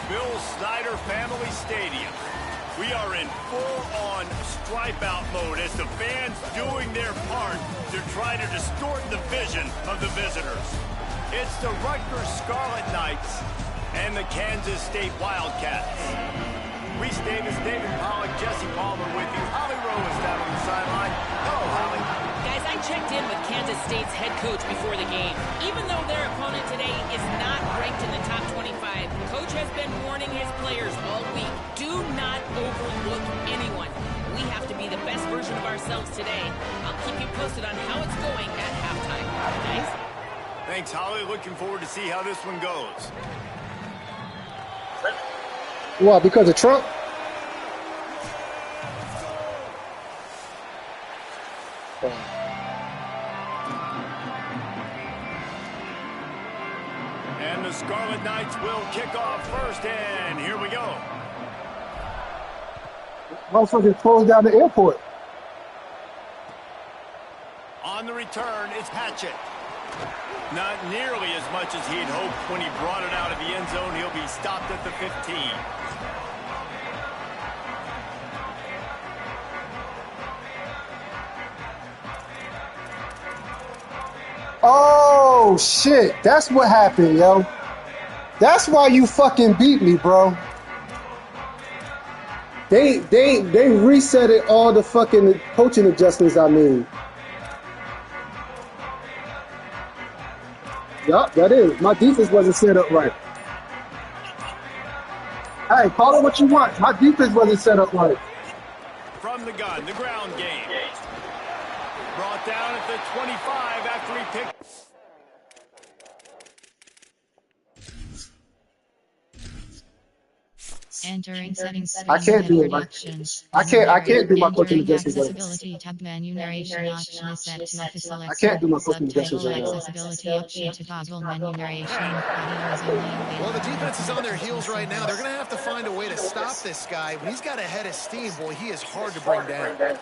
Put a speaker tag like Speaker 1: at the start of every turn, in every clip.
Speaker 1: Bill Snyder Family Stadium. We are in full-on stripe-out mode as the fans doing their part to try to distort the vision of the visitors. It's the Rutgers Scarlet Knights and the Kansas State Wildcats. Reese Davis, David Pollack, Jesse Palmer with you. Holly Rowe is down on the sideline. Hello, Holly.
Speaker 2: Guys, I checked in with Kansas State's head coach before the game. Even though their opponent today is not ranked in the top 25, Coach has been warning his players all week, do not overlook anyone. We have to be the best version of ourselves today. I'll keep you posted on how it's going at halftime. Guys?
Speaker 1: Thanks, Holly. Looking forward to see how this one goes.
Speaker 3: What, because of Trump?
Speaker 1: And the Scarlet Knights will kick off first, and here we go.
Speaker 3: Motherfuckers closed down the airport.
Speaker 1: On the return, it's Hatchett. Not nearly as much as he'd hoped when he brought it out of the end zone. He'll be stopped at the 15.
Speaker 3: Oh, shit. That's what happened, yo. That's why you fucking beat me, bro. They resetted all the fucking coaching adjustments I made. Yup, that is. My defense wasn't set up right. Hey, call it what you want. My defense wasn't set up right.
Speaker 1: From the gun, the ground game. Brought down at the 25 after he picked.
Speaker 4: Entering settings.
Speaker 3: I can't do it. I can't do my coaching adjustments.
Speaker 4: Accessibility tab menu narration option is set to select.
Speaker 3: I can't do my coaching adjustments right now.
Speaker 4: Accessibility option to toggle menu narration. Audio is only available.
Speaker 5: Well, the defense is on their heels right now. They're going to have to find a way to stop this guy. When he's got a head of steam, boy, he is hard to bring down.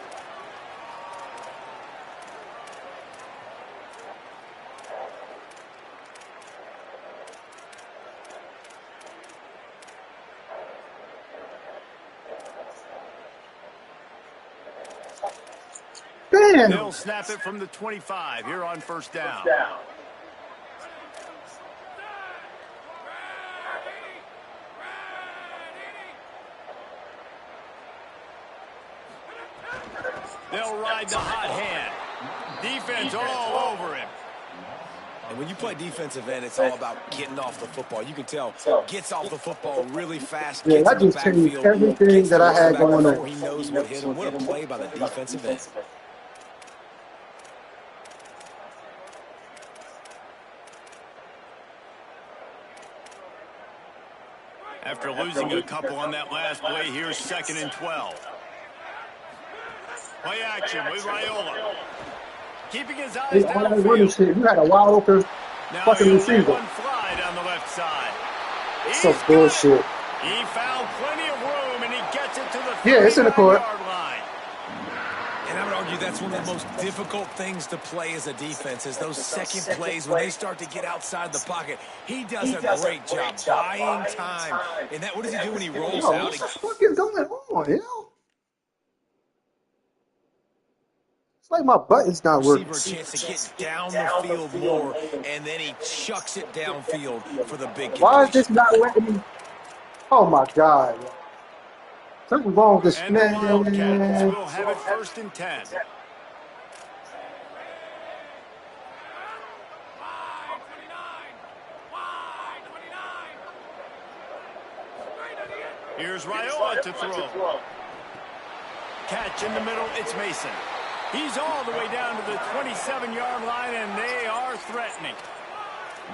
Speaker 1: They'll snap it from the 25 here on first down. They'll ride the hot hand. Defense all over him.
Speaker 6: And when you play defensive end, it's all about getting off the football. You can tell, gets off the football really fast.
Speaker 3: Yeah, I just changed everything that I had going on.
Speaker 6: He knows what hit him. What a play by the defensive end.
Speaker 1: After losing a couple on that last play, here's 2nd and 12. Play action with Raiola. Keeping his eyes downfield.
Speaker 3: You had a wide open fucking receiver.
Speaker 1: One fly down the left side.
Speaker 3: Some bullshit.
Speaker 1: He found plenty of room, and he gets it to the
Speaker 3: Yeah, it's in the court.
Speaker 1: line.
Speaker 6: And I would argue that's one of the most difficult things to play as a defense is those second plays when they start to get outside the pocket. He does a great job buying time. And that, what does he do when he rolls out?
Speaker 3: What the fuck is going on, yo? It's like my button's not working.
Speaker 6: Receiver a chance to get down the field more, and then he chucks it downfield for the big catch.
Speaker 3: Why is this not letting me? Oh my God. Something wrong with this
Speaker 1: And the Wildcats
Speaker 3: man.
Speaker 1: will have it 1st and 10. Here's Raiola to throw. Catch in the middle, it's Mason. He's all the way down to the 27-yard line, and they are threatening.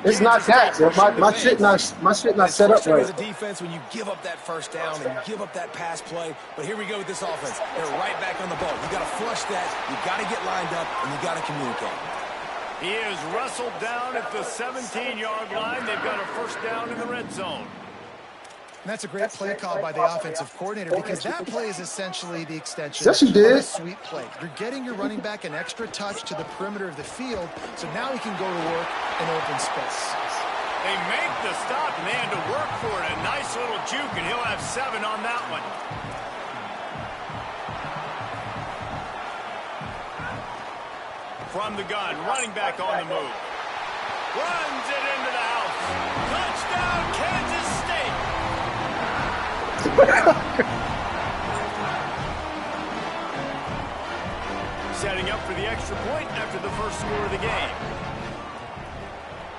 Speaker 3: It's not that. Yo. My shit not set up right.
Speaker 6: As a defense, when you give up that first down and you give up that pass play, but here we go with this offense. They're right back on the ball. You got to flush that. You got to get lined up, and you got to communicate.
Speaker 1: He is wrestled down at the 17-yard line. They've got a first down in the red zone.
Speaker 5: And that's a great play call by the offensive coordinator because that play is essentially the extension
Speaker 3: Yes, you
Speaker 5: of
Speaker 3: did.
Speaker 5: a sweep play. You're getting your running back an extra touch to the perimeter of the field, so now he can go to work in open space.
Speaker 1: They make the stop, and they had to work for it. A nice little juke, and he'll have 7 on that one. From the gun, running back on the move. Runs it into the house. Touchdown, Kansas State. Setting up for the extra point after the first score of the game.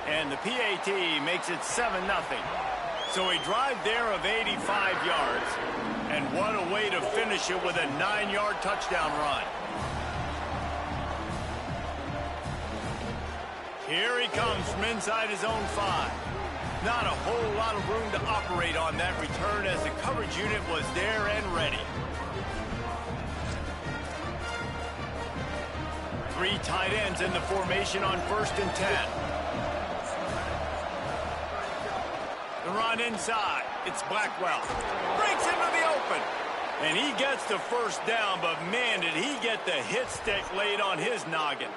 Speaker 1: And the PAT makes it 7-0. So a drive there of 85 yards. And what a way to finish it with a 9-yard touchdown run. Here he comes from inside his own 5. Not a whole lot of room to operate on that return as the coverage unit was there and ready. 3 tight ends in the formation on 1st and 10. The run inside. It's Blackwell. Breaks into the open. And he gets the first down, but man, did he get the hit stick laid on his noggin.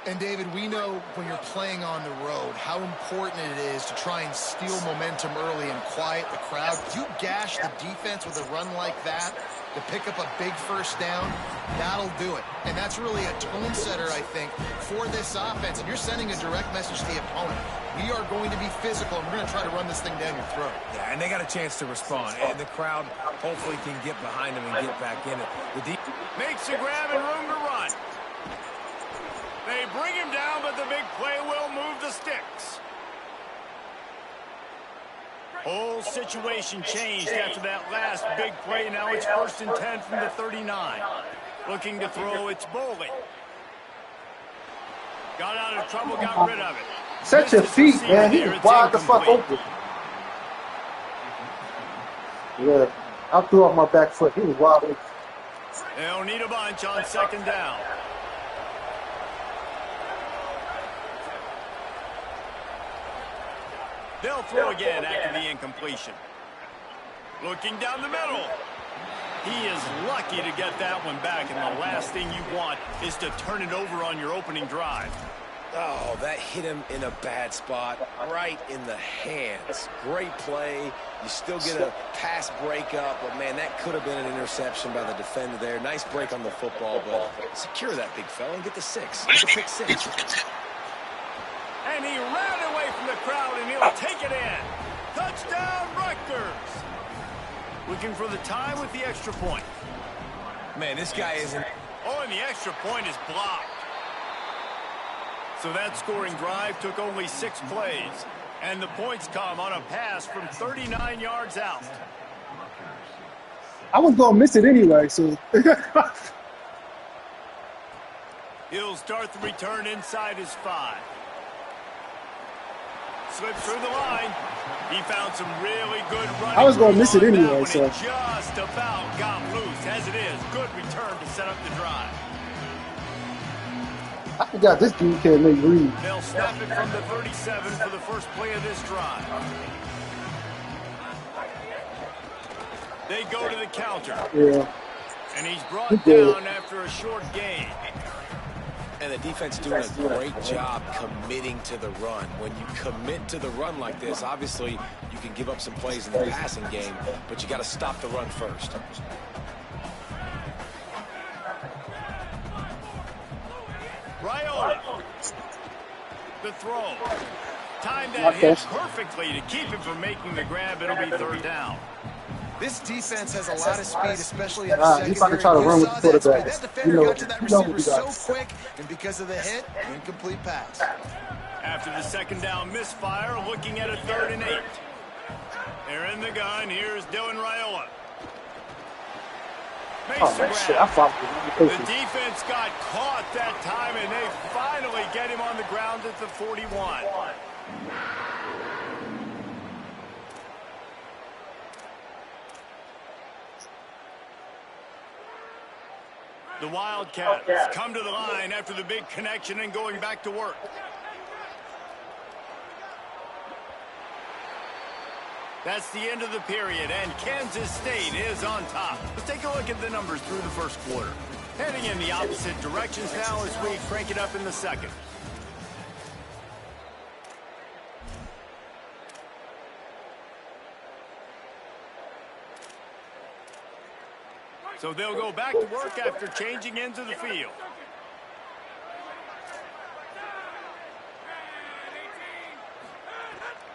Speaker 5: And, David, we know when you're playing on the road how important it is to try and steal momentum early and quiet the crowd. If you gash the defense with a run like that to pick up a big first down, that'll do it. And that's really a tone setter, I think, for this offense. And you're sending a direct message to the opponent. We are going to be physical, and we're going to try to run this thing down your throat.
Speaker 6: Yeah, and they got a chance to respond. And the crowd hopefully can get behind them and get back in it.
Speaker 1: Makes a grab and room to run. They bring him down, but the big play will move the sticks. Whole situation changed after that last big play. Now it's 1st and 10 from the 39. Looking to throw, it's Boley. Got out of trouble, got rid of it.
Speaker 3: Set your feet, man. He was wide the fuck open. Yeah, I threw off my back foot. He was wide open.
Speaker 1: They'll need a bunch on 2nd down. They'll throw again after the incompletion. Looking down the middle. He is lucky to get that one back, and the last thing you want is to turn it over on your opening drive.
Speaker 6: Oh, that hit him in a bad spot, right in the hands. Great play. You still get a pass breakup, but, man, that could have been an interception by the defender there. Nice break on the football, but secure that big fella and get the 6. Get the pick 6.
Speaker 1: And he ran away from the crowd, and he'll take it in. Touchdown, Rutgers. Looking for the tie with the extra point.
Speaker 6: Man, this guy isn't...
Speaker 1: Oh, and the extra point is blocked. So that scoring drive took only 6 plays. And the points come on a pass from 39 yards out.
Speaker 3: I was going to miss it anyway, so...
Speaker 1: He'll start the return inside his 5. Slipped through the line. He found some really good running.
Speaker 3: I was going to miss it anyway,
Speaker 1: so. Just about got loose. As it is, good return to set up the drive.
Speaker 3: I forgot this dude can't make read.
Speaker 1: They'll snap it from the 37 for the first play of this drive. They go to the counter.
Speaker 3: Yeah.
Speaker 1: And he's brought down after a short gain.
Speaker 6: And the defense doing a great job committing to the run. When you commit to the run like this, obviously you can give up some plays in the passing game, but you got to stop the run first.
Speaker 1: Raiola. The throw. Timed that hit perfectly to keep him from making the grab. It'll be 3rd down.
Speaker 5: This defense has a lot of speed, especially in the secondary.
Speaker 3: He's trying to run with the quarterback.
Speaker 5: That defender got to that receiver so quick, and because of the hit, incomplete pass.
Speaker 1: After the 2nd down misfire, looking at a 3rd and 8. They're in the gun. Here's Dylan Raiola.
Speaker 3: Shit, I fought
Speaker 1: the defense got caught that time, and they finally get him on the ground at the 41. The Wildcats come to the line after the big connection and going back to work. That's the end of the period, and Kansas State is on top. Let's take a look at the numbers through the first quarter. Heading in the opposite directions now as we crank it up in the second. So they'll go back to work after changing ends of the field.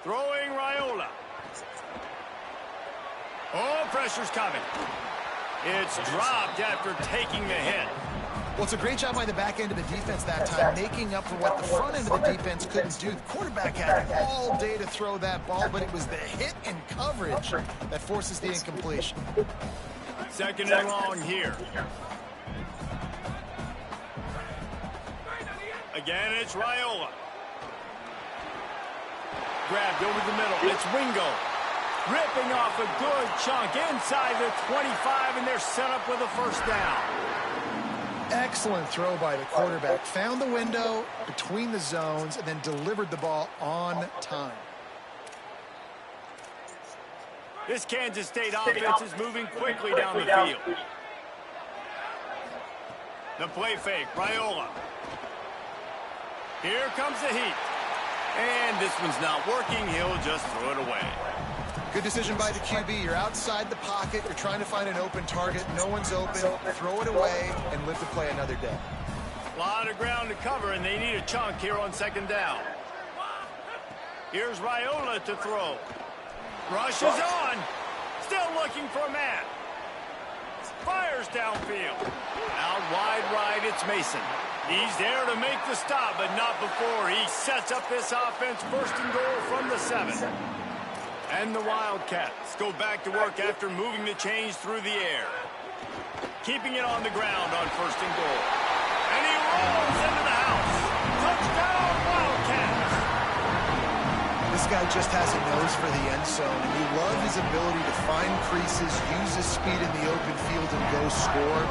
Speaker 1: Throwing Raiola. Oh, pressure's coming. It's dropped after taking the hit.
Speaker 5: Well, it's a great job by the back end of the defense that time, making up for what the front end of the defense couldn't do. The quarterback had all day to throw that ball, but it was the hit and coverage that forces the incompletion.
Speaker 1: Second and long here. Again, it's Raiola. Grabbed over the middle. It's Wingo. Ripping off a good chunk inside the 25, and they're set up with a first down.
Speaker 5: Excellent throw by the quarterback. Found the window between the zones and then delivered the ball on time.
Speaker 1: This Kansas State offense is moving quickly down the field. The play fake, Raiola. Here comes the heat. And this one's not working. He'll just throw it away.
Speaker 5: Good decision by the QB. You're outside the pocket. You're trying to find an open target. No one's open. Throw it away and live to play another day.
Speaker 1: A lot of ground to cover, and they need a chunk here on second down. Here's Raiola to throw. Rush is on. Still looking for a man. Fires downfield. Out wide right, it's Mason. He's there to make the stop, but not before he sets up this offense first and goal from the 7. And the Wildcats go back to work after moving the chains through the air. Keeping it on the ground on first and goal. And he rolls into the house. Touchdown, Wildcats!
Speaker 5: This guy just has a nose for the end zone, and we love his ability to find creases, use his speed in the open field, and go score.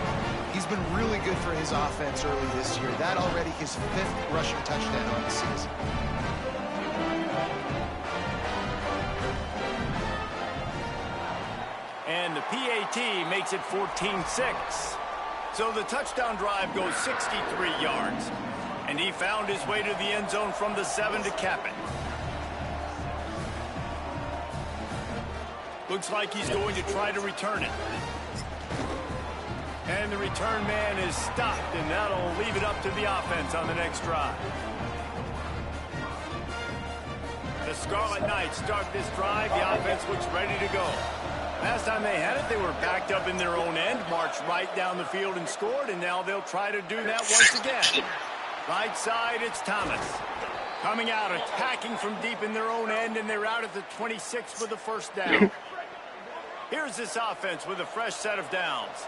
Speaker 5: He's been really good for his offense early this year. That already his 5th rushing touchdown on the season.
Speaker 1: And the PAT makes it 14-6. So the touchdown drive goes 63 yards. And he found his way to the end zone from the 7 to cap it. Looks like he's going to try to return it. And the return man is stopped, and that'll leave it up to the offense on the next drive. The Scarlet Knights start this drive. The offense looks ready to go. Last time they had it, they were backed up in their own end, marched right down the field and scored, and now they'll try to do that once again. Right side, it's Thomas. Coming out, attacking from deep in their own end, and they're out at the 26 for the first down. Here's this offense with a fresh set of downs.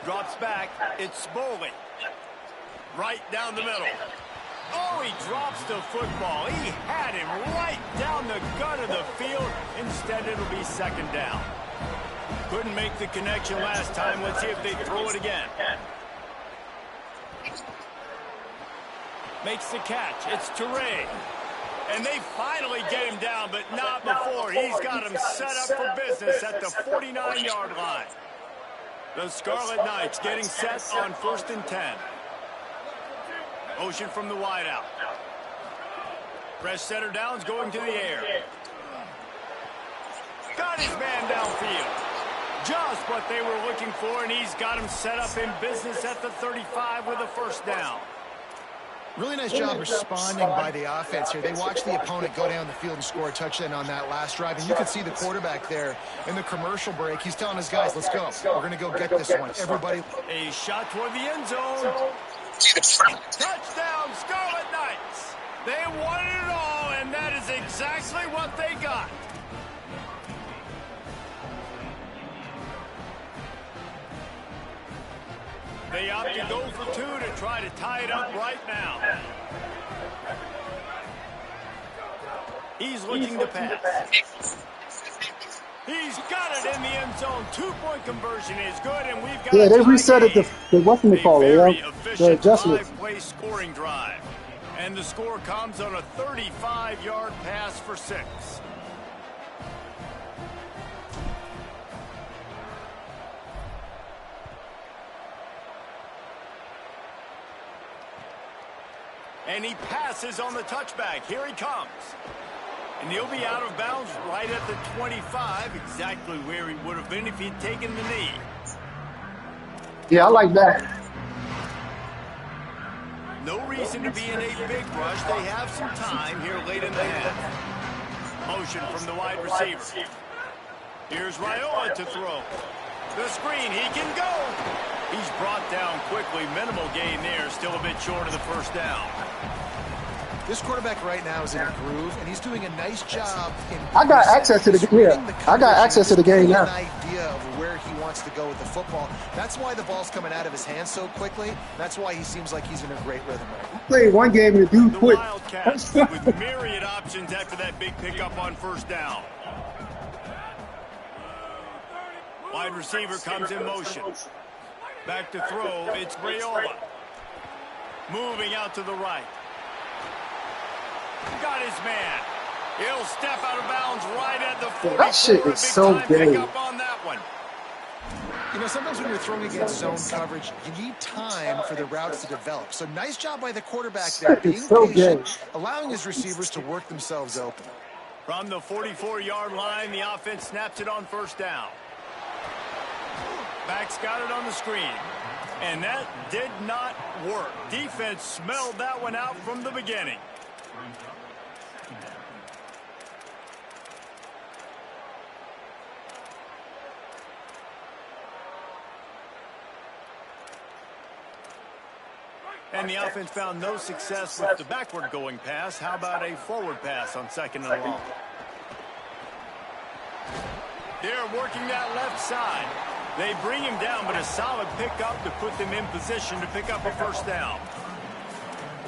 Speaker 1: Drops back, it's Spoley. Right down the middle. Oh, he drops the football. He had him right down the gut of the field. Instead, it'll be second down. Couldn't make the connection last time. Let's see if they throw it again. Makes the catch. It's Toure. And they finally get him down, but not before. He's got him set up for business at the 49-yard line. The Scarlet Knights getting set on 1st and 10. Motion from the wideout. Fresh center downs going to the air. Got his man downfield. Just what they were looking for, and he's got him set up in business at the 35 with a first down.
Speaker 5: Really nice job responding by the offense here. They watched the opponent go down the field and score a touchdown on that last drive. And you can see the quarterback there in the commercial break. He's telling his guys, let's go. We're going to go get this one. Everybody.
Speaker 1: A shot toward the end zone. Touchdown, Scarlet Knights. They wanted it all, and that is exactly what they got. They opt to go for 2 to try to tie it up right now. He's looking to pass. He's got it in the end zone. 2-point conversion is good, and we've got
Speaker 3: they reset it. The what's the call it? The adjustment.
Speaker 1: 5-play scoring drive, and the score comes on a 35-yard pass for 6. And he passes on the touchback. Here he comes. And he'll be out of bounds right at the 25, exactly where he would have been if he'd taken the knee.
Speaker 3: Yeah, I like that.
Speaker 1: No reason to be in a big rush. They have some time here late in the half. Motion from the wide receiver. Here's Raiola to throw. The screen, he can go. He's brought down quickly. Minimal gain there, still a bit short of the first down.
Speaker 5: This quarterback right now is in a groove, and he's doing a nice job.
Speaker 3: I got access to the game. I got access to the game now.
Speaker 5: An idea of where he wants to go with the football. That's why the ball's coming out of his hands so quickly. That's why he seems like he's in a great rhythm right now.
Speaker 3: I played one game and the dude quit.
Speaker 1: Wildcats with myriad options after that big pickup on first down. Wide receiver comes in motion. Back to throw, it's Raiola. Moving out to the right. Got his man. He'll step out of bounds right at the 44.
Speaker 3: That shit is so gay.
Speaker 1: On that one.
Speaker 5: You know, sometimes when you're throwing against zone coverage, you need time for the routes to develop. So nice job by the quarterback there, being
Speaker 3: so
Speaker 5: patient,
Speaker 3: gay.
Speaker 5: allowing his receivers to work themselves open.
Speaker 1: From the 44-yard line, the offense snaps it on first down. Back's got it on the screen. And that did not work. Defense smelled that one out from the beginning. And the offense found no success with the backward-going pass. How about a forward pass on second and long? They're working that left side. They bring him down, but a solid pickup to put them in position to pick up a first down.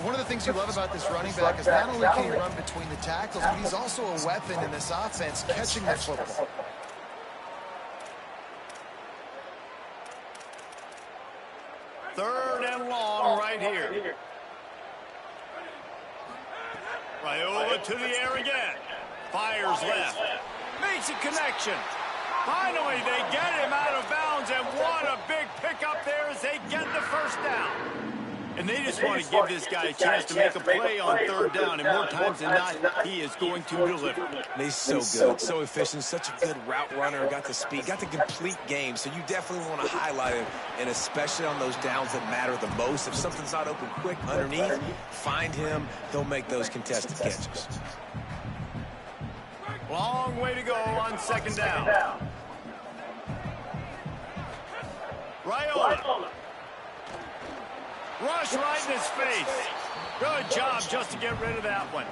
Speaker 5: One of the things you love about this running back is not only can he run between the tackles, but he's also a weapon in this offense, catching the football.
Speaker 1: Third and long right here. Raiola to the air again. Fires left. Makes a connection. Finally, they get him out of bounds, and what a big pickup there as they get the first down. And they just want to give this guy a chance to make a play on third down, and more times than not, he is going to deliver.
Speaker 6: He's so good, so efficient, such a good route runner, got the speed, got the complete game, so you definitely want to highlight him, and especially on those downs that matter the most. If something's not open quick underneath, find him, he'll make those contested catches.
Speaker 1: Long way to go on second down. Raiola. Rush right in his face. Good job just to get rid of that one.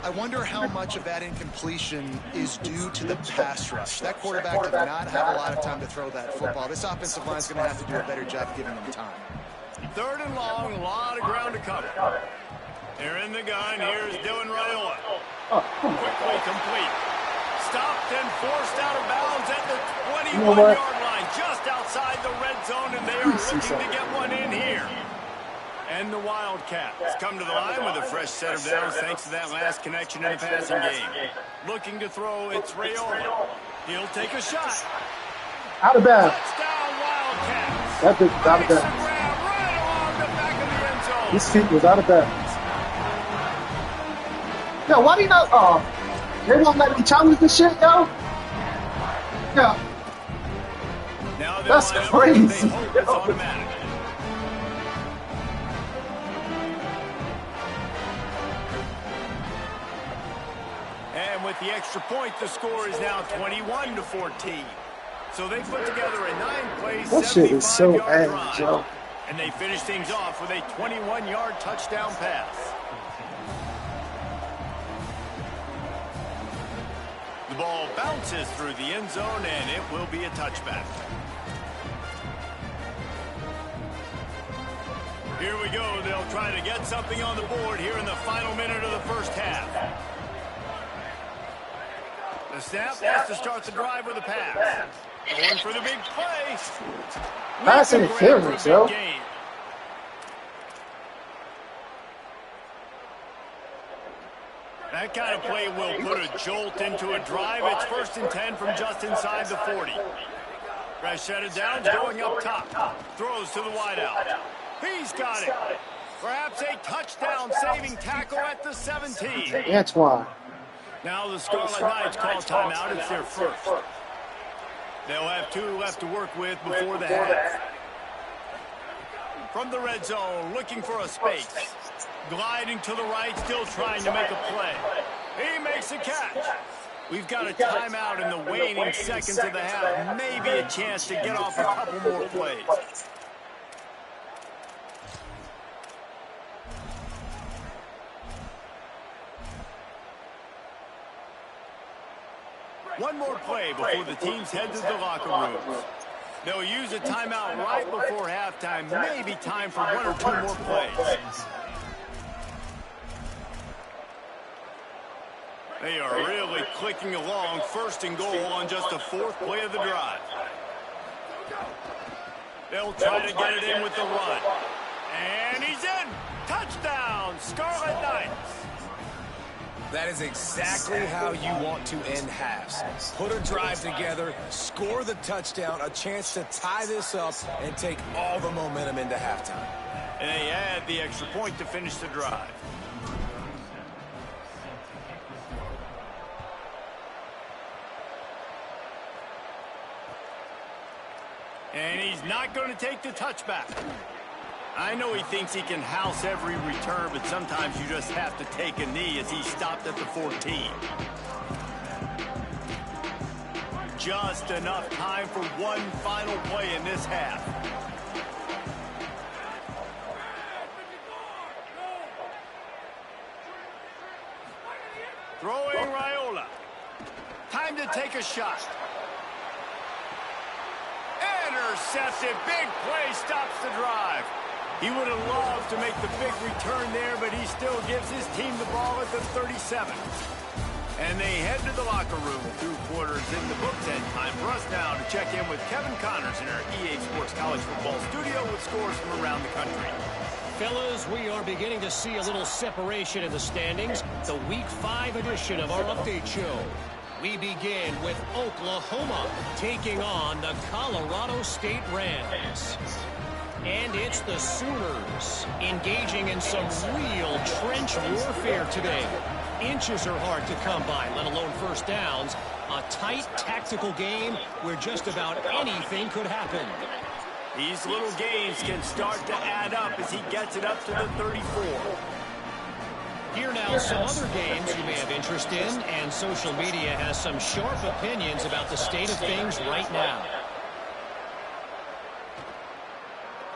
Speaker 5: I wonder how much of that incompletion is due to the pass rush. That quarterback did not have a lot of time to throw that football. This offensive line is going to have to do a better job giving him time.
Speaker 1: Third and long, a lot of ground to cover. They're in the gun. Here's Dylan Raiola. Quickly complete. Stopped and forced out of bounds at the 21-yard line, just outside the red zone, and they are looking to get one in here. And the Wildcats come to the line with a fresh set of downs thanks to that last connection in the passing game. Looking to throw, it's Raiola. He'll take a shot.
Speaker 3: Out of bounds.
Speaker 1: Touchdown, Wildcats.
Speaker 3: That bitch was out of
Speaker 1: Makes a
Speaker 3: bounds.
Speaker 1: grab right along the back of the end zone.
Speaker 3: His feet was out of bounds. Yo, why do you not? They won't let me challenge this shit, yo. Yeah.
Speaker 1: Now
Speaker 3: That's
Speaker 1: line up,
Speaker 3: crazy.
Speaker 1: they hope it's automatic. And with the extra point, the score is now 21-14. So they put together a 9-play,
Speaker 3: That shit is so
Speaker 1: 75-yard
Speaker 3: ass,
Speaker 1: drive.
Speaker 3: yo.
Speaker 1: And they finish things off with a 21-yard touchdown pass. The ball bounces through the end zone, and it will be a touchback. Here we go. They'll try to get something on the board here in the final minute of the first half. The snap has to start the drive with a pass. Going for the big play.
Speaker 3: Pass interference, yo.
Speaker 1: Gain. That kind of play will put a jolt into a drive. It's 1st and 10 from just inside the 40. Rashad Downs going up top. Throws to the wideout. He's got it. Perhaps a touchdown-saving tackle at the 17.
Speaker 3: Antoine.
Speaker 1: Now the Scarlet Knights call timeout. It's their first. They'll have 2 left to work with before the half. From the red zone, looking for a space. Gliding to the right, still trying to make a play. He makes a catch. We've got a timeout in the waning seconds of the half. Maybe a chance to get off a couple more plays. One more play before the teams head to the locker rooms. They'll use a timeout right before halftime. Maybe time for 1 or 2 more plays. They are really clicking along. 1st and goal on just the 4th play of the drive. They'll try to get it in with the run. And he's in. Touchdown, Scarlet Knights.
Speaker 6: That is exactly how you want to end halves. Put a drive together, score the touchdown, a chance to tie this up, and take all the momentum into halftime.
Speaker 1: And they add the extra point to finish the drive. And he's not going to take the touchback. I know he thinks he can house every return, but sometimes you just have to take a knee as he stopped at the 14. Just enough time for one final play in this half. Throwing Raiola. Time to take a shot. Intercepted. Big play stops the drive. He would have loved to make the big return there, but he still gives his team the ball at the 37. And they head to the locker room. 2 quarters in the books, and time for us now to check in with Kevin Connors in our EA Sports College Football studio with scores from around the country.
Speaker 7: Fellas, we are beginning to see a little separation in the standings. The Week 5 edition of our update show. We begin with Oklahoma taking on the Colorado State Rams. And it's the Sooners engaging in some real trench warfare today. Inches are hard to come by, let alone first downs. A tight tactical game where just about anything could happen.
Speaker 1: These little gains can start to add up as he gets it up to the 34.
Speaker 7: Here now, some other games you may have interest in, and social media has some sharp opinions about the state of things right now.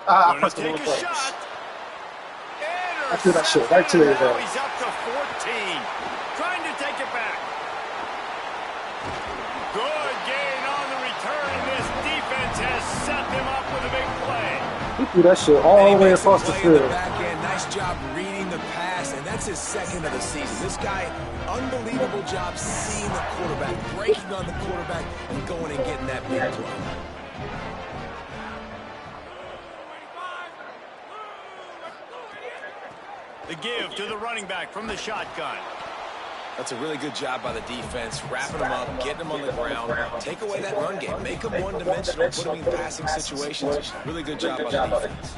Speaker 3: I pressed the wrong button. I threw that shit right to the end.
Speaker 1: He's up to 14. Trying to take it back. Good gain on the return. This defense has set them up with a big play.
Speaker 3: He threw that shit all the way across the field.
Speaker 6: Nice job reading the pass, and that's his 2nd of the season. This guy, unbelievable job seeing the quarterback, breaking on the quarterback, and going and getting that big play.
Speaker 1: The give to the running back from the shotgun.
Speaker 6: That's a really good job by the defense, wrapping them up, getting them on the ground, take away that run game, make them one-dimensional, put them in passing situations. Really good job by the defense.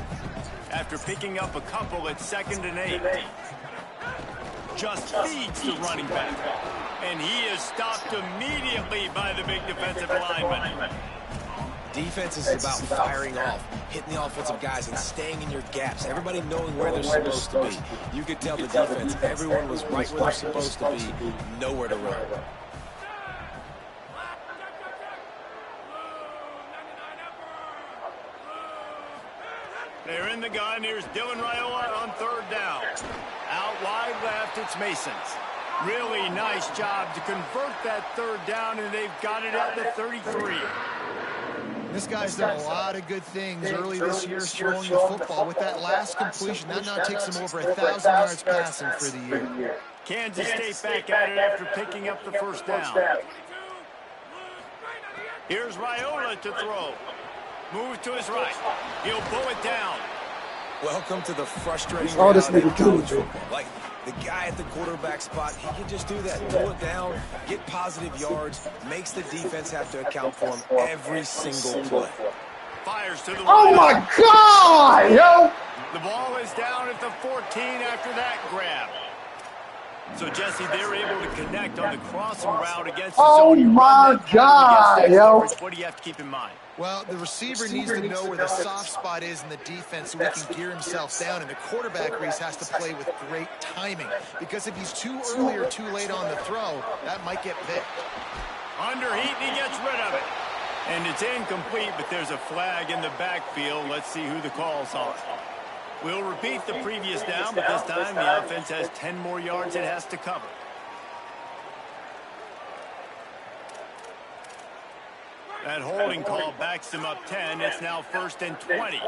Speaker 1: After picking up a couple at 2nd and 8. Just feeds the running back. And he is stopped immediately by the big defensive lineman.
Speaker 6: Defense is about firing off, hitting the offensive guys and staying in your gaps. Everybody knowing where they're supposed to be. You could tell the defense, everyone was right where they're supposed to be, nowhere to run.
Speaker 1: They're in the gun. Here's Dylan Raiola on 3rd down. Out wide left, it's Masons. Really nice job to convert that 3rd down, and they've got it at the 33.
Speaker 5: This guy's done a lot of good things early this year throwing the football. With that last completion, that now takes him over 1,000 yards passing for the year.
Speaker 1: Kansas State back at it after picking up the 1st down. Here's Raiola to throw. Move to his right. He'll pull it down.
Speaker 6: Welcome to the frustrating
Speaker 3: all this
Speaker 6: reality
Speaker 3: nigga
Speaker 6: of
Speaker 3: do,
Speaker 6: college
Speaker 3: bro.
Speaker 6: football. Like, the guy at the quarterback spot, he can just do that. Pull it down, get positive yards, makes the defense have to account for him every single play.
Speaker 1: Fires to the
Speaker 3: Oh my God, yo!
Speaker 1: The ball is down at the 14 after that grab. So, Jesse, they're able to connect on the crossing route against the
Speaker 3: Oh
Speaker 1: zone. You run
Speaker 3: my
Speaker 1: that pattern
Speaker 3: God,
Speaker 1: against that
Speaker 3: yo.
Speaker 1: coverage. What do you have to keep in mind?
Speaker 5: Well, the receiver needs to know where the soft spot is in the defense so he can gear himself down, and the quarterback, Reese, has to play with great timing. Because if he's too early or too late on the throw, that might get picked.
Speaker 1: Underheat, and he gets rid of it. And it's incomplete, but there's a flag in the backfield. Let's see who the call's on. We'll repeat the previous down, but this time the offense has 10 more yards it has to cover. That holding call backs him up 10. It's now 1st and 20.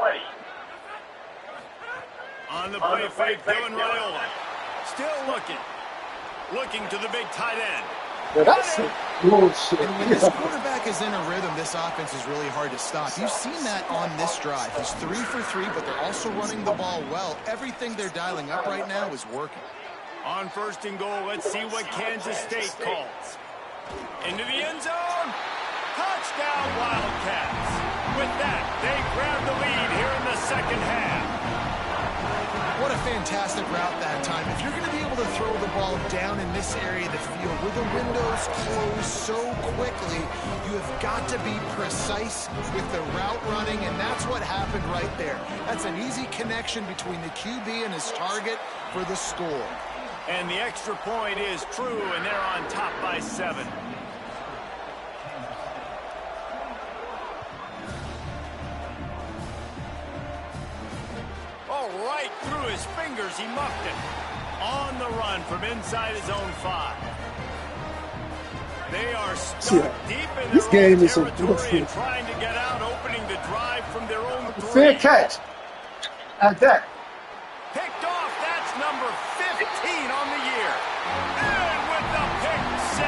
Speaker 1: On the play fake, Dylan Raiola. Still looking. Looking to the big tight end.
Speaker 3: Well, that's bullshit.
Speaker 5: And when this quarterback is in a rhythm, this offense is really hard to stop. You've seen that on this drive. He's 3 for 3, but they're also running the ball well. Everything they're dialing up right now is working.
Speaker 1: On 1st and goal, let's see what Kansas State calls. Into the end zone. Touchdown, Wildcats. With that, they grab the lead here in the second half.
Speaker 5: What a fantastic route that time. If you're going to be able to throw the ball down in this area of the field where the windows close so quickly, you have got to be precise with the route running, and that's what happened right there. That's an easy connection between the QB and his target for the score.
Speaker 1: And the extra point is true, and they're on top by 7. Right through his fingers, he muffed it. On the run from inside his own 5. They are stuck deep in their own territory and trying to get out, opening the drive from their own 3.
Speaker 3: Fair catch. At that.
Speaker 1: Picked off. That's number 15 on the year. And with the pick 6.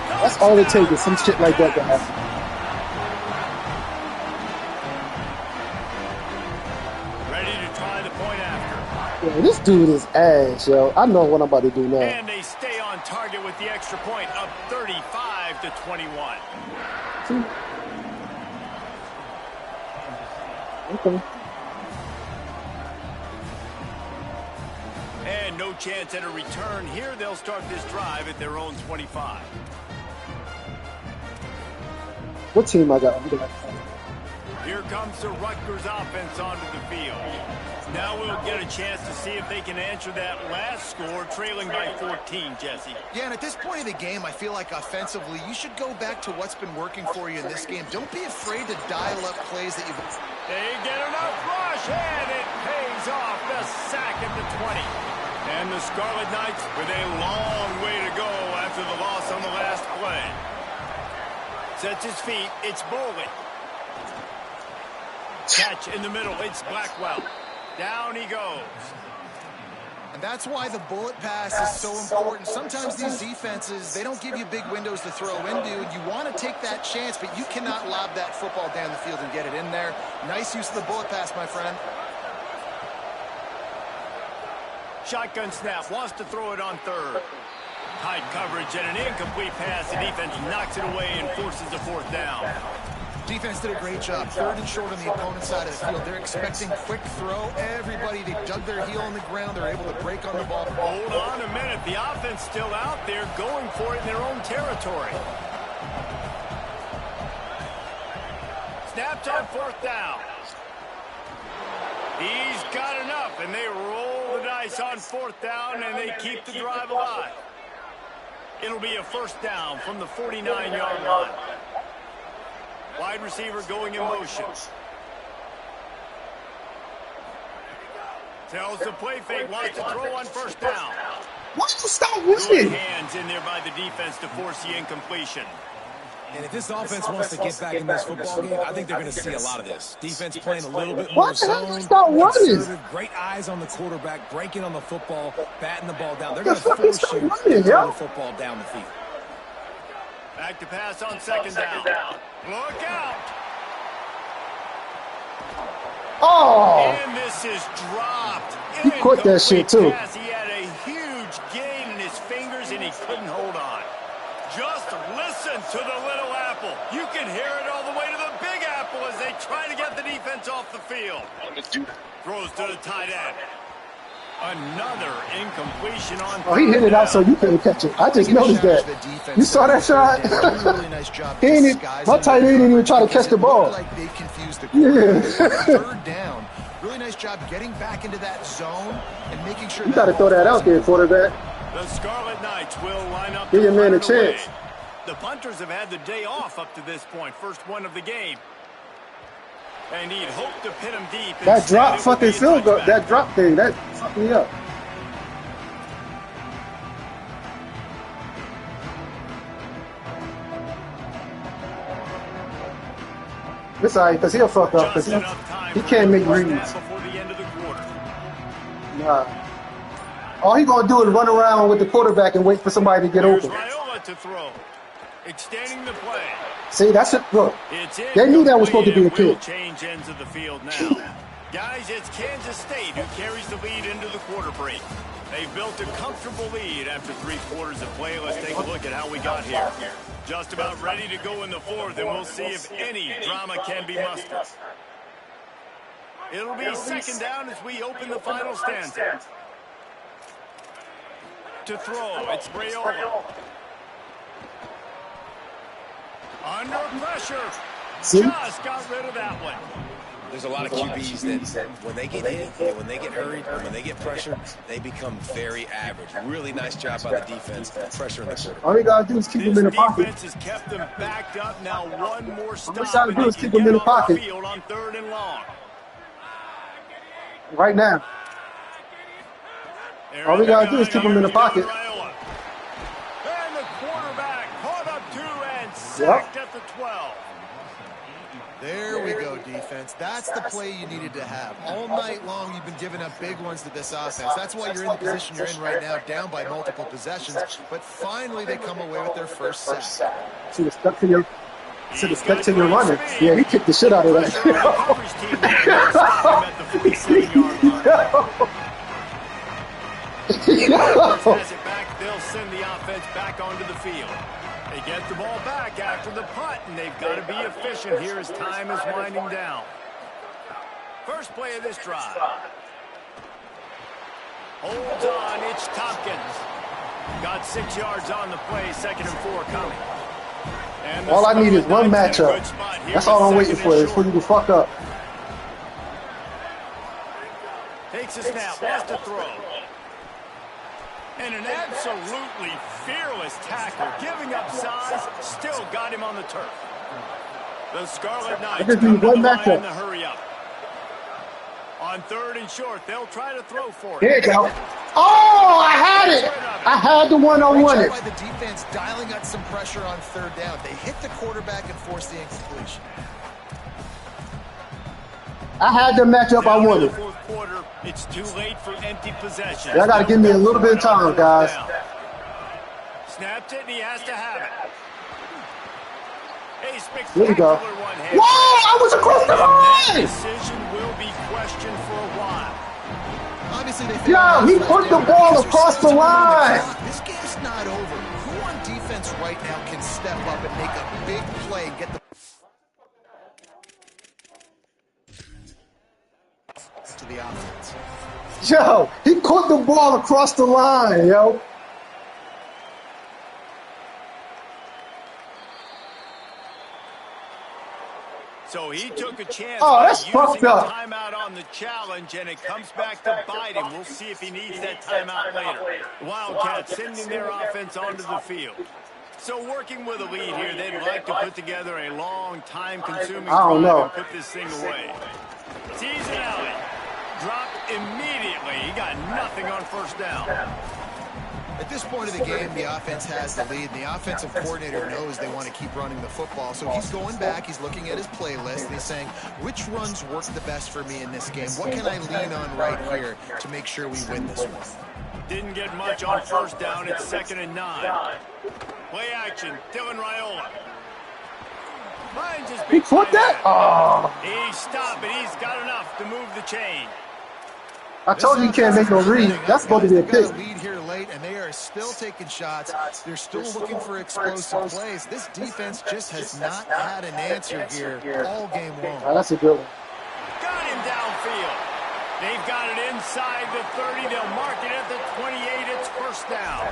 Speaker 3: That's all it takes is some shit like that to happen. Yeah, this dude is ass, yo. I know what I'm about to do now.
Speaker 1: And they stay on target with the extra point, up 35-21.
Speaker 3: Okay.
Speaker 1: And no chance at a return here. They'll start this drive at their own 25.
Speaker 3: What team I got?
Speaker 1: Here comes the Rutgers offense onto the field. Now we'll get a chance to see if they can answer that last score, trailing by 14, Jesse.
Speaker 5: Yeah, and at this point of the game, I feel like offensively, you should go back to what's been working for you in this game. Don't be afraid to dial up plays that you've...
Speaker 1: They get enough rush, and it pays off. The sack at the 20. And the Scarlet Knights with a long way to go after the loss on the last play. Sets his feet. It's Boley. Catch in the middle. It's Blackwell. Down he goes.
Speaker 5: And that's why the bullet pass is so important. Sometimes these defenses, they don't give you big windows to throw into. You want to take that chance, but you cannot lob that football down the field and get it in there. Nice use of the bullet pass, my friend.
Speaker 1: Shotgun snap. Wants to throw it on 3rd. Tight coverage and an incomplete pass. The defense knocks it away and forces a 4th down.
Speaker 5: Defense did a great job. 3rd and short on the opponent's side of the field. They're expecting quick throw. Everybody, they dug their heel on the ground. They're able to break on the ball.
Speaker 1: Hold on a minute. The offense still out there going for it in their own territory. Snaps on 4th down. He's got enough, and they roll the dice on 4th down, and they keep the drive alive. It'll be a 1st down from the 49-yard line. Wide receiver going in motion. Tells the play fake, wants to throw on 1st down.
Speaker 3: Why you stop
Speaker 1: Good
Speaker 3: winning?
Speaker 1: hands in there by the defense to force the incompletion.
Speaker 6: And if this offense wants to get back in this football game, I think they're going to see a lot of this. Defense playing a little bit more zone. Conservative, great eyes on the quarterback, breaking on the football, batting the ball down. They're going to force you to throw the football down the field.
Speaker 1: Back to pass on 2nd down. Look out!
Speaker 3: Oh!
Speaker 1: And this is dropped.
Speaker 3: He caught that shit, too.
Speaker 1: Pass. He had a huge gain in his fingers, and he couldn't hold on. Just listen to the little apple. You can hear it all the way to the big apple as they try to get the defense off the field. Throws to the tight end. Another incompletion on.
Speaker 3: Oh, he hit it out so you couldn't catch it. I just noticed that. You saw that shot? He ain't even, my tight end didn't even try to catch the ball.
Speaker 5: Like they confused the
Speaker 3: Yeah.
Speaker 5: third down. Really nice job getting back into that zone and making sure.
Speaker 3: You got to throw that out there, quarterback.
Speaker 1: The Scarlet Knights will line up.
Speaker 3: Give your man a
Speaker 1: to run it
Speaker 3: chance.
Speaker 1: away. The punters have had the day off up to this point. First one of the game. And he'd hope to pin him deep.
Speaker 3: That
Speaker 1: Instead,
Speaker 3: drop
Speaker 1: it will
Speaker 3: fucking
Speaker 1: be a
Speaker 3: field goal,
Speaker 1: touchback.
Speaker 3: that drop thing, that fucked me up. It's alright, because he'll fuck up, because
Speaker 1: Just enough time
Speaker 3: he
Speaker 1: for
Speaker 3: can't
Speaker 1: a
Speaker 3: make
Speaker 1: first
Speaker 3: reads.
Speaker 1: down before the end of the quarter.
Speaker 3: Nah. All he gonna do is run around with the quarterback and wait for somebody to get
Speaker 1: Here's
Speaker 3: open.
Speaker 1: Raiola to throw. Extending the play.
Speaker 3: See, that's it. Look,
Speaker 1: It's
Speaker 3: they knew that was supposed to be a
Speaker 1: incomplete, and
Speaker 3: pick.
Speaker 1: we'll change ends of the field now. Guys, it's Kansas State who carries the lead into the quarter break. They've built a comfortable lead after 3 quarters of play. Let's take a look at how we got here. Just about ready to go in the fourth, and we'll see if any drama can be mustered. It'll be second down as we open the final stanza. To throw, it's Raiola. Under pressure.
Speaker 3: See?
Speaker 1: Just got rid of that one.
Speaker 6: There's a lot of QBs that when they get hit, and when they get hurried, and when they get pressured, they become very average. Really nice job by the defense, pressure in the quarter.
Speaker 3: All you gotta do is keep him in the pocket.
Speaker 1: Defense has kept them backed up. Now one more stop.
Speaker 3: you gotta
Speaker 1: and
Speaker 3: do
Speaker 1: they
Speaker 3: is
Speaker 1: can
Speaker 3: keep him in
Speaker 1: get
Speaker 3: the
Speaker 1: off
Speaker 3: pocket.
Speaker 1: Field on 3rd and long.
Speaker 3: Right now. All we gotta do is keep him in the pocket.
Speaker 1: And the quarterback caught up 2 and sacked at the 12.
Speaker 5: There we go, defense. That's the play you needed to have. All night long, you've been giving up big ones to this offense. That's why you're in the position you're in right now, down by multiple possessions. But finally, they come away with their first sack.
Speaker 3: Should have stuck to your running. Yeah, he kicked the shit out of that.
Speaker 1: Coverage team there will stop him at the 47-yard line. Has it back, they'll send the offense back onto the field. They get the ball back after the punt, and they've got to be efficient here as time is winding down. First play of this drive. Holds on, it's Tompkins. Got 6 yards on the play, 2nd and 4 coming. And
Speaker 3: All I need is one
Speaker 1: Knights in a
Speaker 3: matchup.
Speaker 1: good spot. Here's
Speaker 3: That's all I'm
Speaker 1: the
Speaker 3: waiting
Speaker 1: second
Speaker 3: for,
Speaker 1: and
Speaker 3: is for
Speaker 1: short.
Speaker 3: you to fuck up.
Speaker 1: Takes a snap, wants to throw. And an absolutely fearless tackle, giving up size, still got him on the turf. The Scarlet Knights
Speaker 3: just
Speaker 1: come
Speaker 3: need
Speaker 1: to
Speaker 3: one
Speaker 1: the line
Speaker 3: matchup.
Speaker 1: in the hurry up. On 3rd and short, they'll try to throw for
Speaker 3: There
Speaker 1: it.
Speaker 3: you go. Oh, I had it. I had the one-on-one
Speaker 5: Great
Speaker 3: it.
Speaker 5: job by the defense dialing out some pressure on 3rd down. They hit the quarterback and forced the incompletion.
Speaker 3: I had the matchup I
Speaker 1: Now in
Speaker 3: wanted.
Speaker 1: the 4th quarter, it's too late for empty possession.
Speaker 3: Y'all gotta give me a little bit of time, guys.
Speaker 1: Snapped it, and he has to have it. A
Speaker 3: Here we go.
Speaker 1: spectacular one-handed.
Speaker 3: Whoa! I was across the
Speaker 1: That
Speaker 3: line!
Speaker 1: decision will be questioned for a while.
Speaker 5: Obviously, they
Speaker 3: Yo, he put the ball across the line.
Speaker 5: This game's not over. Who on defense right now can step up and make a big play and get the to the offense?
Speaker 3: Yo, he caught the ball across the line, yo.
Speaker 1: So he took a chance
Speaker 3: Oh,
Speaker 1: by
Speaker 3: that's
Speaker 1: using
Speaker 3: fucked
Speaker 1: a
Speaker 3: up.
Speaker 1: timeout on the challenge, and it comes back to bite him. We'll see if he needs that timeout later. Wildcats sending their offense onto the field. So working with a lead here, they'd like to put together a long, time-consuming
Speaker 3: I don't
Speaker 1: drive
Speaker 3: know.
Speaker 1: and put this thing away. Sees it out. Dropped immediately. He got nothing on 1st down.
Speaker 5: At this point of the game, the offense has the lead, and the offensive coordinator knows they want to keep running the football. So he's going back, he's looking at his playlist, and he's saying, which runs work the best for me in this game? What can I lean on right here to make sure we win this one?
Speaker 1: Didn't get much on 1st down. It's 2nd and 9. Play action. Dylan Raiola. Finds his
Speaker 3: He
Speaker 1: big
Speaker 3: caught
Speaker 1: tight
Speaker 3: that?
Speaker 1: end.
Speaker 3: Oh,
Speaker 1: He stopped, but he's got enough to move the chain.
Speaker 3: I told you can't make no read. That's supposed to be a
Speaker 5: They've got
Speaker 3: pick.
Speaker 5: a lead here late, and they are still taking shots. They're still looking for explosive plays. This defense just has not had an answer here all game long.
Speaker 3: Oh, that's a good one.
Speaker 1: Got him downfield. They've got it inside the 30. They'll mark it at the 28. It's first down.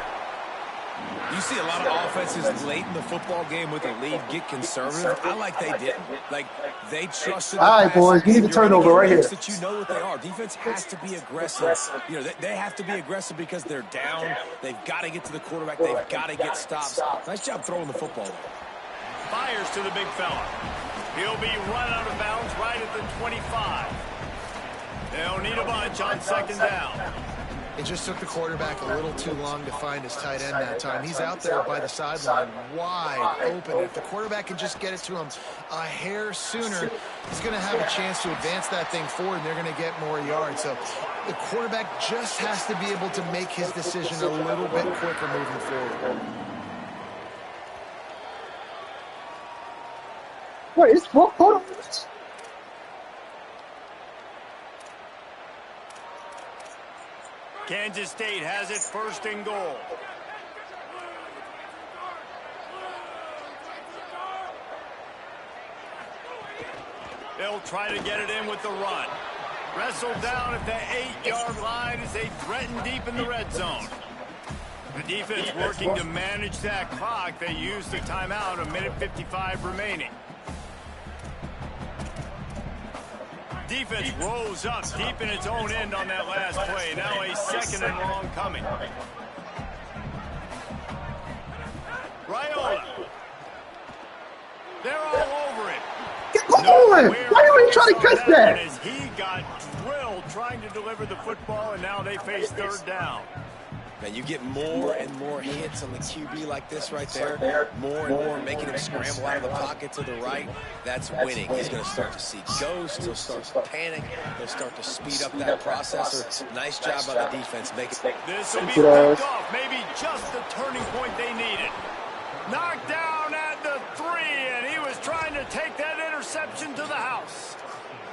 Speaker 6: You see a lot of offenses late in the football game with a lead get conservative. I like they didn't. Like, they trusted the
Speaker 3: All right,
Speaker 6: pass.
Speaker 3: boys, we need a turnover right here.
Speaker 6: That you know what they are. Defense has to be aggressive. You know, they have to be aggressive because they're down. They've got to get to the quarterback. They've got to get stops. Nice job throwing the football.
Speaker 1: Fires to the big fella. He'll be run out of bounds right at the 25. They'll need a bunch on second down.
Speaker 5: It just took the quarterback a little too long to find his tight end that time. He's out there by the sideline wide open. If the quarterback can just get it to him a hair sooner, he's going to have a chance to advance that thing forward, and they're going to get more yards. So the quarterback just has to be able to make his decision a little bit quicker moving forward.
Speaker 3: Wait, it's fourth quarter?
Speaker 1: Kansas State has it first and goal. They'll try to get it in with the run. Wrestled down at the 8-yard line as they threaten deep in the red zone. The defense working to manage that clock. They use the timeout, 1:55 remaining. Defense rolls up deep in its own end on that last play. Now a second and long coming. Raiola. They're all over it.
Speaker 3: Get going! Why do you try to catch that?
Speaker 1: As he got drilled trying to deliver the football, and now they face third down.
Speaker 6: Man, you get more and more hits on the QB like this right there. More and more making him scramble out of the pocket to the right. That's winning. He's going to start to see ghosts. He'll start to panic. He'll start to speed up that processor. Nice job by the defense.
Speaker 1: This will be picked off. Maybe just the turning point they needed. Knocked down at the 3, and he was trying to take that interception to the house.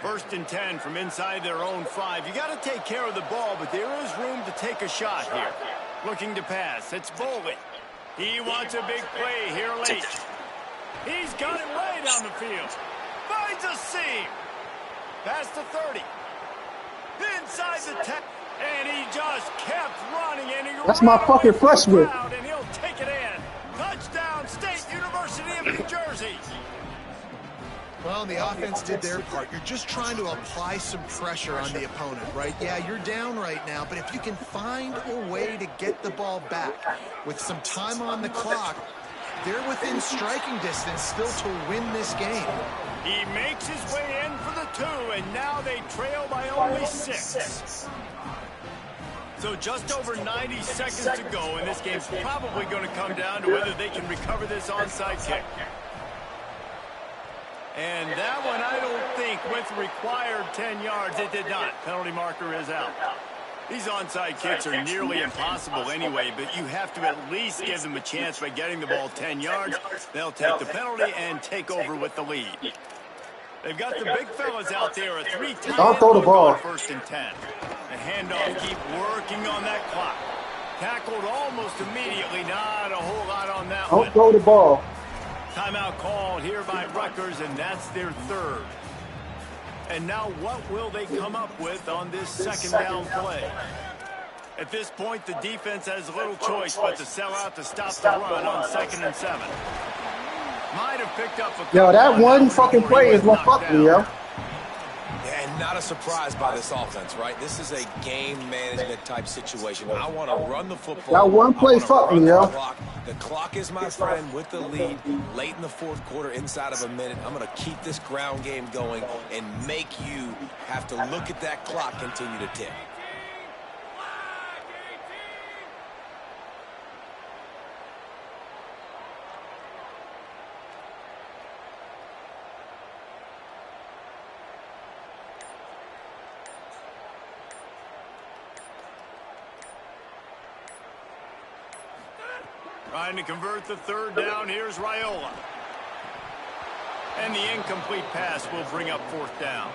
Speaker 1: First and 10 from inside their own 5. You got to take care of the ball, but there is room to take a shot here. Looking to pass. It's Bolden. He wants a big play here late. He's got it way down the field. Finds a seam. Past the 30. Inside the 10. And he just kept running. And he
Speaker 3: That's my fucking freshman.
Speaker 1: And he'll take it in. Touchdown, State University of New Jersey.
Speaker 5: Well, the offense did their part. You're just trying to apply some pressure on the opponent, right? Yeah, you're down right now, but if you can find a way to get the ball back with some time on the clock, they're within striking distance still to win this game.
Speaker 1: He makes his way in for the 2, and now they trail by only 6. So just over 90 seconds to go, and this game's probably going to come down to whether they can recover this onside kick. And that one, I don't think, with required 10 yards, it did not. Penalty marker is out. These onside kicks are nearly impossible anyway, but you have to at least give them a chance by getting the ball 10 yards. They'll take the penalty and take over with the lead. They've got the big fellas out there, a 3-tight.
Speaker 3: Don't throw the ball.
Speaker 1: First and 10. The handoff, keep working on that clock. Tackled almost immediately. Not a whole lot on that one.
Speaker 3: Don't throw the ball.
Speaker 1: Timeout called here by Rutgers, and that's their 3rd. And now what will they come up with on this second down play? At this point, the defense has little choice but to sell out to stop the run on 2nd and 7. Might have picked up a...
Speaker 3: Yo, that one fucking play is what fucked me, yo.
Speaker 6: And not a surprise by this offense, right? This is a game management type situation. I want to run the football.
Speaker 3: That one play fucked me, yo.
Speaker 6: The clock is my friend with the lead late in the 4th quarter, inside of a minute. I'm going to keep this ground game going and make you have to look at that clock continue to tick.
Speaker 1: Trying to convert the 3rd down. Here's Raiola. And the incomplete pass will bring up 4th down.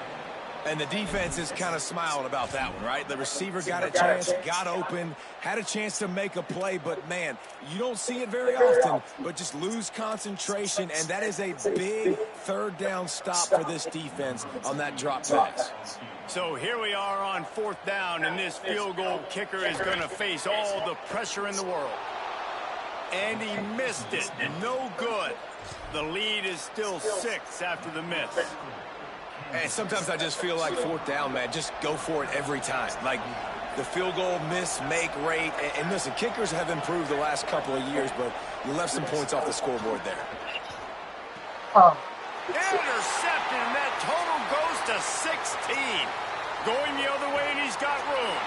Speaker 6: And the defense is kind of smiling about that one, right? The receiver got a chance, got open, had a chance to make a play, but, man, you don't see it very often, but just lose concentration, and that is a big third down stop for this defense on that drop pass.
Speaker 1: So here we are on 4th down, and this field goal kicker is going to face all the pressure in the world. And he missed it. No good. The lead is still 6 after the miss.
Speaker 6: And sometimes I just feel like 4th down, man, just go for it every time. Like the field goal miss, make rate. And listen, kickers have improved the last couple of years, but you left some points off the scoreboard there.
Speaker 1: Intercepted, and that total goes to 16. Going the other way, and he's got room.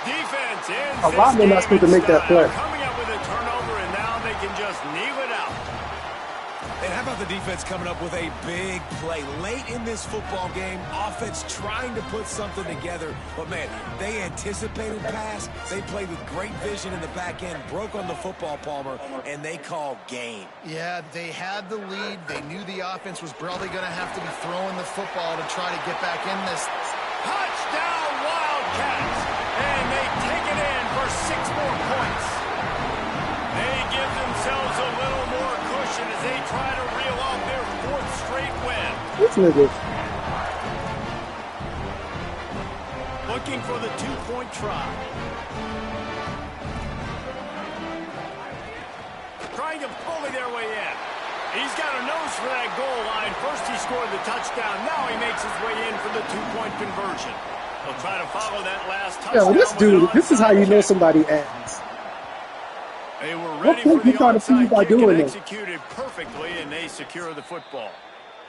Speaker 1: Defense ends
Speaker 3: A lineman not supposed to make that play.
Speaker 1: Coming up with a turnover, and now they can just kneel it out.
Speaker 6: And how about the defense coming up with a big play late in this football game? Offense trying to put something together. But, man, they anticipated pass. They played with great vision in the back end, broke on the football, Palmer, and they called game.
Speaker 5: Yeah, they had the lead. They knew the offense was probably going to have to be throwing the football to try to get back in this.
Speaker 1: Touchdown, Wildcats! And they take it in for 6 more points. They give themselves a little more cushion as they try to reel off their 4th straight win.
Speaker 3: This nigga.
Speaker 1: Looking for the 2-point try. Trying to bully their way in. He's got a nose for that goal line. First he scored the touchdown. Now he makes his way in for the 2-point conversion. He'll try to follow that last touchdown.
Speaker 3: Yo, this dude, this is how you know somebody acts.
Speaker 1: They were
Speaker 3: What
Speaker 1: ready
Speaker 3: point
Speaker 1: for
Speaker 3: you
Speaker 1: the
Speaker 3: trying to prove
Speaker 1: onside
Speaker 3: by
Speaker 1: kick and
Speaker 3: doing it?
Speaker 1: executed perfectly, and they secure the football.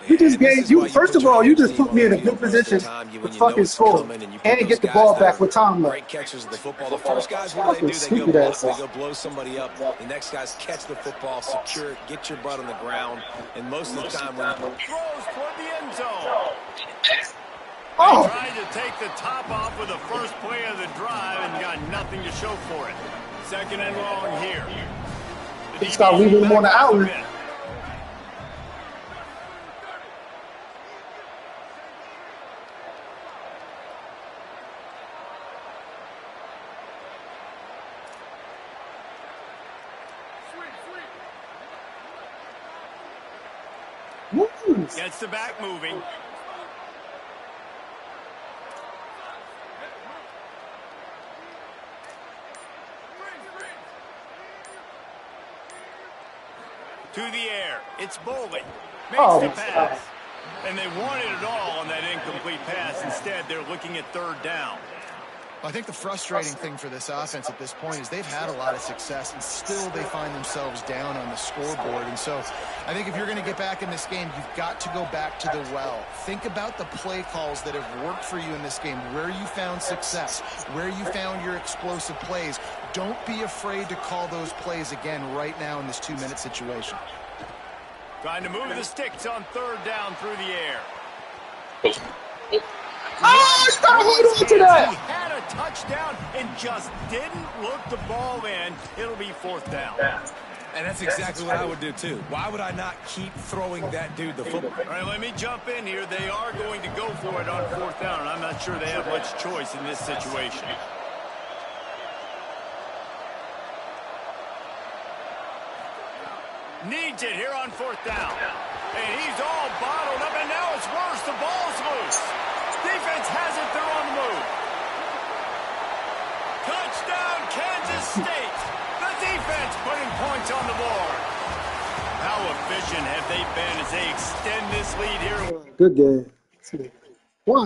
Speaker 3: You just
Speaker 6: And this
Speaker 3: gave
Speaker 6: is
Speaker 3: you
Speaker 6: why
Speaker 3: first
Speaker 6: put
Speaker 3: of
Speaker 6: your
Speaker 3: all, you
Speaker 6: hands
Speaker 3: just
Speaker 6: deep
Speaker 3: put me in a
Speaker 6: on the
Speaker 3: good
Speaker 6: field most of the
Speaker 3: position
Speaker 6: time.
Speaker 3: to
Speaker 6: When you know
Speaker 3: fucking
Speaker 6: it's
Speaker 3: score
Speaker 6: coming and you put
Speaker 3: and
Speaker 6: those
Speaker 3: get the
Speaker 6: guys
Speaker 3: ball
Speaker 6: that
Speaker 3: back
Speaker 6: are
Speaker 3: with time left.
Speaker 6: great catchers of the football. The first guys, what do?
Speaker 3: Fucking
Speaker 6: They go
Speaker 3: stupid
Speaker 6: blow,
Speaker 3: ass.
Speaker 6: they go blow somebody up. The next guys catch the football, secure it, get your butt on the ground. And most of the time, when
Speaker 1: Throws toward the end zone.
Speaker 3: Oh,
Speaker 1: Tried to take the top off with the first play of the drive and got nothing to show for it. 2nd and long here.
Speaker 3: he started leaving him on the outlet. Moves.
Speaker 1: Gets the back moving. To the air. It's Boley. Makes
Speaker 3: Oh,
Speaker 1: the
Speaker 3: my
Speaker 1: pass.
Speaker 3: God.
Speaker 1: And they wanted it all on that incomplete pass. Instead, they're looking at 3rd down.
Speaker 5: I think the frustrating thing for this offense at this point is they've had a lot of success, and still they find themselves down on the scoreboard. And so I think if you're going to get back in this game, you've got to go back to the well. Think about the play calls that have worked for you in this game, where you found success, where you found your explosive plays. Don't be afraid to call those plays again right now in this 2-minute situation.
Speaker 1: Trying to move the sticks on 3rd down through the air.
Speaker 3: Oh, you gotta hold on to that.
Speaker 1: He had a touchdown and just didn't look the ball in. It'll be 4th down.
Speaker 6: and that's exactly what I would do too. Why would I not keep throwing that dude the football?
Speaker 1: All right, let me jump in here. They are going to go for it on 4th down, and I'm not sure they have much choice in this situation. Needs it here on 4th down. And he's all bottled up, and now it's worse. The ball's loose. Defense has it. They're on the move. Touchdown, Kansas State. The defense putting points on the board. How efficient have they been as they extend this lead here?
Speaker 3: Good game. Wanda.